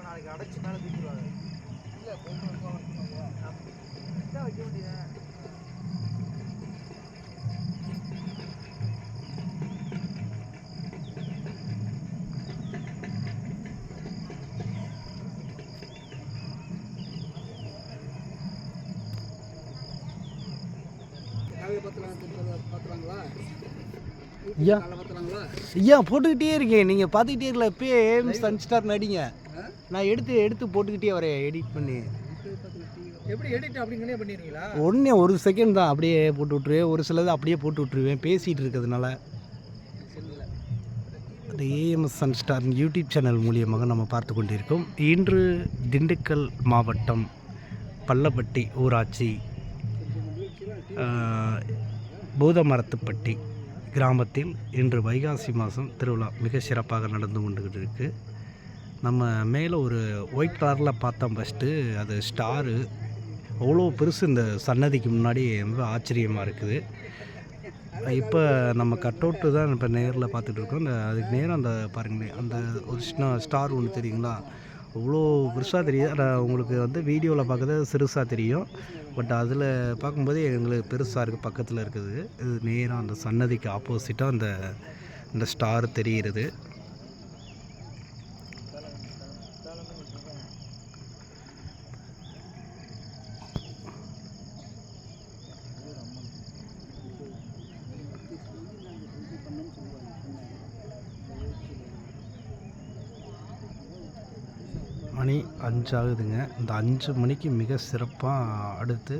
நாளைக்கு அடைச்சி மேலே தூக்கிடுவாங்க. இல்லை வைக்க முடியாது. ஐயா போட்டுக்கிட்டே இருக்கேன், நீங்கள் பார்த்துக்கிட்டே இருக்கல. இப்போயே சன் ஸ்டார் நடிங்க. நான் எடுத்து போட்டுக்கிட்டே வரேன் எடிட் பண்ணி. எப்படி எடிட் அப்படிங்கன்னே பண்ணிடுறீங்களா? ஒன்றே ஒரு செகண்ட் தான், அப்படியே போட்டு விட்ருவேன். ஒரு சிலது அப்படியே போட்டு விட்ருவேன் பேசிகிட்டு இருக்கிறதுனால. AMS sun star YouTube channel மூலியமாக நம்ம பார்த்து கொண்டிருக்கோம். இன்று திண்டுக்கல் மாவட்டம் பள்ளப்பட்டி ஊராட்சி பூதமரத்துப்பட்டி கிராமத்தில் இன்று வைகாசி மாதம் திருவிழா மிக சிறப்பாக நடந்து கொண்டுக்கிட்டு இருக்குது. நம்ம மேலே ஒரு ஒயிட் கலரில் பார்த்தோம் ஃபஸ்ட்டு, அது ஸ்டாரு அவ்வளோ பெருசு. இந்த சன்னதிக்கு முன்னாடி ரொம்ப ஆச்சரியமாக இருக்குது. இப்போ நம்ம கட் அவுட்டு தான் இப்போ நேரில் பார்த்துட்டு இருக்கோம். அதுக்கு நேரம் அந்த பாருங்களேன், அந்த ஒரு ஸ்டார் ஒன்று தெரியுங்களா, அவ்வளோ பெருசாக தெரியுது. உங்களுக்கு வந்து வீடியோவில் பார்க்குறது சிறுசாக தெரியும், பட் அதில் பார்க்கும்போது எங்களுக்கு பெருசாக இருக்குது, பக்கத்தில் இருக்குது. இது நேராக அந்த சன்னதிக்கு ஆப்போசிட்டாக அந்த ஸ்டார் தெரிகிறது. மணி 5 ஆகுதுங்க. இந்த 5 மணிக்கு மிக சிறப்பாக அடுத்து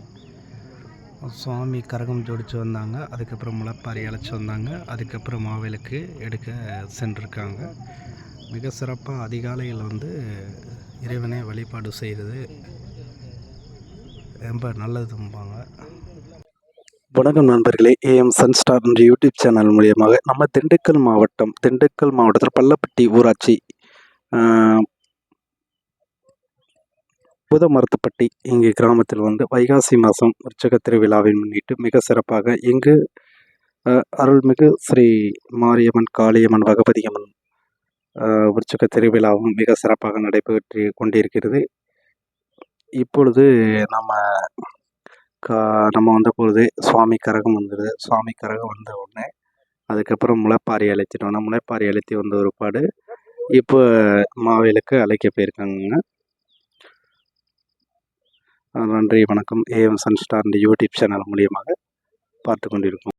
சுவாமி கரகம் ஜோடித்து வந்தாங்க. அதுக்கப்புறம் முளைப்பாரி அழைச்சி வந்தாங்க. அதுக்கப்புறம் மாவிளக்கு எடுக்க சென்றிருக்காங்க. மிக சிறப்பாக அதிகாலையில் வந்து இறைவனை வழிபாடு செய்கிறது ரொம்ப நல்லதும்பாங்க. வணக்கம் நண்பர்களே, ஏஎம் சன் ஸ்டார் என்ற யூடியூப் சேனல் மூலியமாக நம்ம திண்டுக்கல் மாவட்டத்தில் பள்ளப்பட்டி ஊராட்சி பூதமரத்துப்பட்டி இங்கே கிராமத்தில் வந்து வைகாசி மாதம் விருச்சிக திருவிழாவை முன்னிட்டு மிக சிறப்பாக இங்கு அருள்மிகு ஸ்ரீ மாரியம்மன், காளியம்மன், பகவதியம்மன் விருச்சிக திருவிழாவும் மிக சிறப்பாக நடைபெற்று கொண்டிருக்கிறது. இப்பொழுது நம்ம வந்த பொழுது சுவாமி கரகம் வந்துடுது. சுவாமி கரகம் வந்த உடனே அதுக்கப்புறம் முளைப்பாரி அழைச்சிட்டோன்னா, முளைப்பாரி அழைத்தி வந்த ஒரு பாடு இப்போ மாவிளக்கு அழைக்க போயிருக்காங்க. நன்றி, வணக்கம். AM sun star YouTube channel மூலியமாக பார்த்து கொண்டிருக்கோம்.